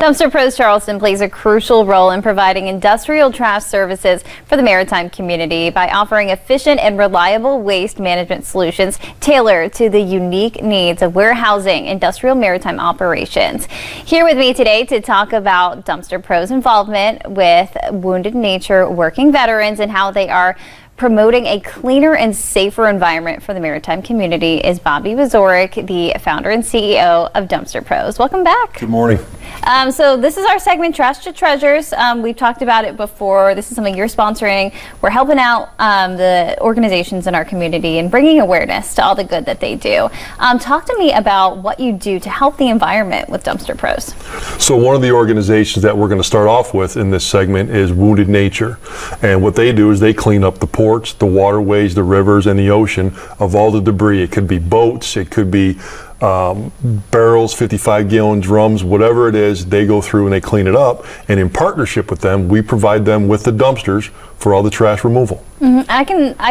Dumpster Pros Charleston plays a crucial role in providing industrial trash services for the Maritime community by offering efficient and reliable waste management solutions tailored to the unique needs of warehousing industrial maritime operations. Here with me today to talk about Dumpster Pros' involvement with Wounded Nature working veterans and how they are promoting a cleaner and safer environment for the maritime community is Bobby Wazorek, the founder and CEO of Dumpster Pros. Welcome back. Good morning. So this is our segment, Trash to Treasures. We've talked about it before. This is something you're sponsoring. We're helping out the organizations in our community and bringing awareness to all the good that they do. Talk to me about what you do to help the environment with Dumpster Pros. So one of the organizations that we're going to start off with in this segment is Wounded Nature. And what they do is they clean up the ports, the waterways, the rivers, and the ocean of all the debris. It could be boats, it could be barrels, 55-gallon drums, whatever it is, they go through and they clean it up. And in partnership with them, we provide them with the dumpsters for all the trash removal. I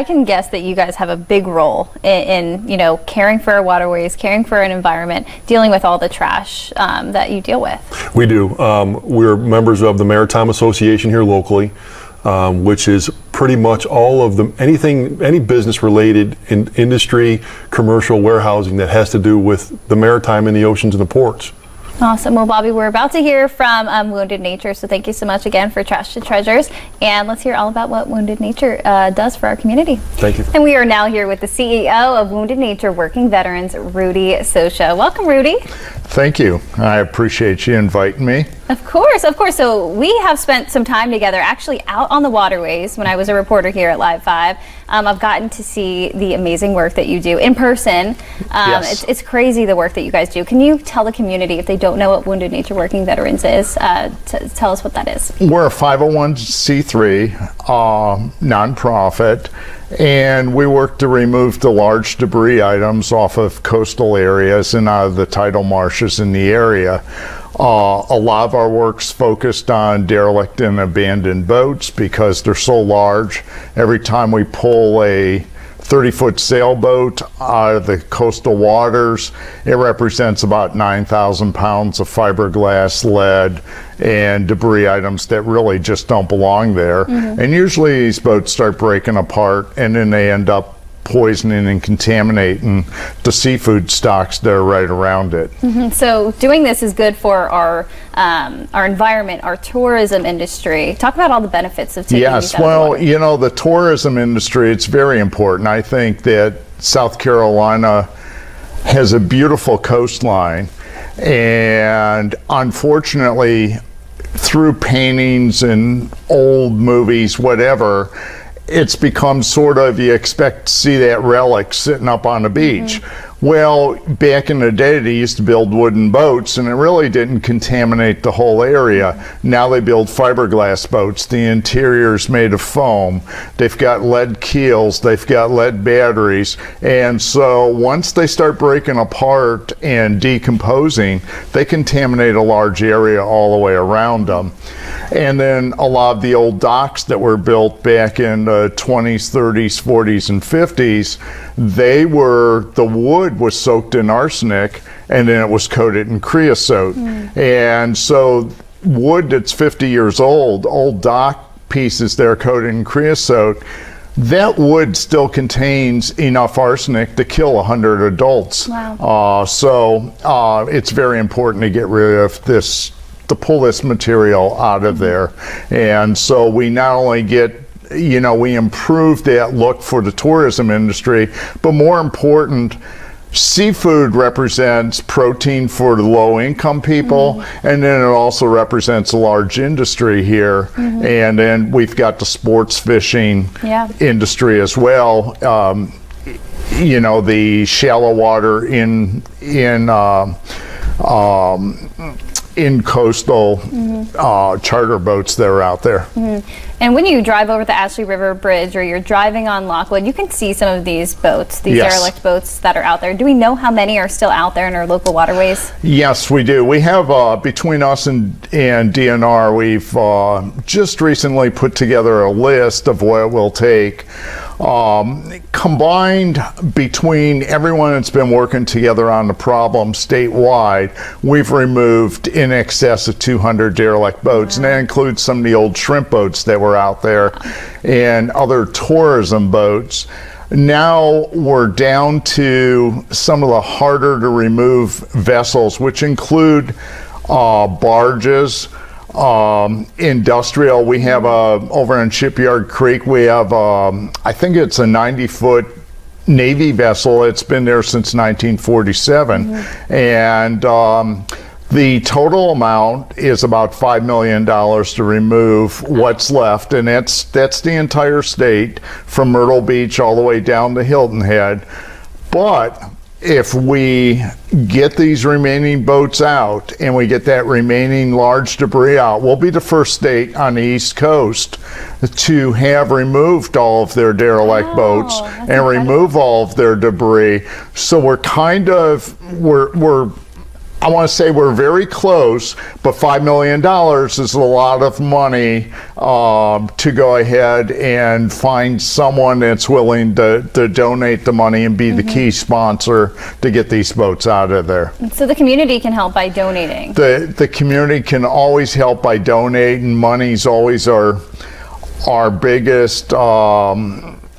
can guess that you guys have a big role in caring for our waterways, caring for an environment, dealing with all the trash that you deal with. We do. We're members of the Maritime Association here locally, which is pretty much all of any business related in industry, commercial, warehousing that has to do with the maritime and the oceans and the ports. Awesome. Well, Bobby, we're about to hear from Wounded Nature, so thank you so much again for Trash to Treasures, and let's hear all about what Wounded Nature does for our community. Thank you. And we are now here with the CEO of Wounded Nature Working Veterans, Rudy Socha. Welcome, Rudy. Thank you. I appreciate you inviting me. Of course, of course. So we have spent some time together actually out on the waterways when I was a reporter here at Live 5. I've gotten to see the amazing work that you do in person. Yes. It's crazy the work that you guys do. Can you tell the community, if they don't know what Wounded Nature Working Veterans is, tell us what that is? We're a 501c3 nonprofit, and we work to remove the large debris items off of coastal areas and out of the tidal marshes in the area. A lot of our work's focused on derelict and abandoned boats because they're so large. Every time we pull a 30-foot sailboat out of the coastal waters, it represents about 9,000 pounds of fiberglass, lead, and debris items that really just don't belong there. And usually these boats start breaking apart and then they end up poisoning and contaminating the seafood stocks that are right around it. So doing this is good for our environment, our tourism industry. Talk about all the benefits of taking these out of the water. The tourism industry, it's very important. I think that South Carolina has a beautiful coastline, and unfortunately, through paintings and old movies, whatever, it's become sort of, you expect to see that relic sitting up on the beach. Well, back in the day, they used to build wooden boats, and it really didn't contaminate the whole area. Now they build fiberglass boats. The interior's made of foam. They've got lead keels. They've got lead batteries. And so once they start breaking apart and decomposing, they contaminate a large area all the way around them. And then a lot of the old docks that were built back in the 20s, 30s, 40s, and 50s, the wood was soaked in arsenic and then it was coated in creosote. And so wood that's 50 years old dock pieces that are coated in creosote, that wood still contains enough arsenic to kill 100 adults. Wow. So it's very important to get rid of this, to pull this material out of there. And so we not only get, we improve that look for the tourism industry, but more important, seafood represents protein for the low-income people, and then it also represents a large industry here. And then we've got the sports fishing industry as well. The shallow water in coastal charter boats that are out there. And when you drive over the Ashley River Bridge or you're driving on Lockwood, you can see some of these boats, these derelict boats that are out there. Do we know how many are still out there in our local waterways? Yes, we do. We have, between us and DNR, we've just recently put together a list of what it will take Combined between everyone that's been working together on the problem statewide, we've removed in excess of 200 derelict boats, and that includes some of the old shrimp boats that were out there and other tourism boats. Now we're down to some of the harder to remove vessels, which include barges, industrial. We have over in Shipyard Creek, we have I think it's a 90-foot Navy vessel. It's been there since 1947, and the total amount is about $5 million to remove what's left, and that's the entire state from Myrtle Beach all the way down to Hilton Head. But if we get these remaining boats out and we get that remaining large debris out, we'll be the first state on the East Coast to have removed all of their derelict boats and remove all of their debris. So we're kind of, I want to say we're very close, but $5 million is a lot of money to go ahead and find someone that's willing to donate the money and be the key sponsor to get these boats out of there. So the community can help by donating. The community can always help by donating. Money's always our biggest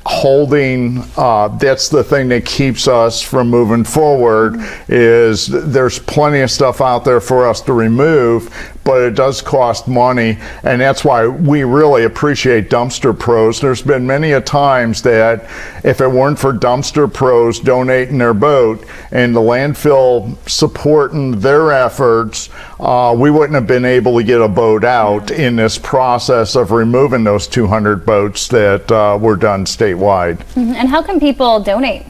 holding. That's the thing that keeps us from moving forward, is there's plenty of stuff out there for us to remove, but it does cost money, and that's why we really appreciate Dumpster Pros. There's been many a times that if it weren't for Dumpster Pros donating their boat and the landfill supporting their efforts, we wouldn't have been able to get a boat out in this process of removing those 200 boats that were done statewide. And how can people donate?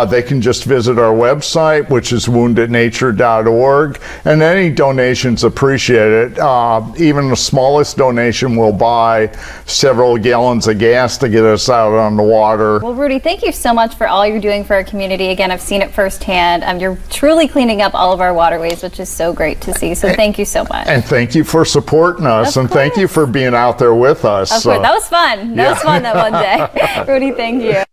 They can just visit our website, which is woundednature.org, and any donations appreciated. Even the smallest donation will buy several gallons of gas to get us out on the water. Well, Rudy, thank you so much for all you're doing for our community. Again, I've seen it firsthand. You're truly cleaning up all of our waterways, which is so great to see. So thank you so much. And thank you for supporting us, and thank you for being out there with us. Of course, that was fun. That was fun that one day. Rudy, thank you.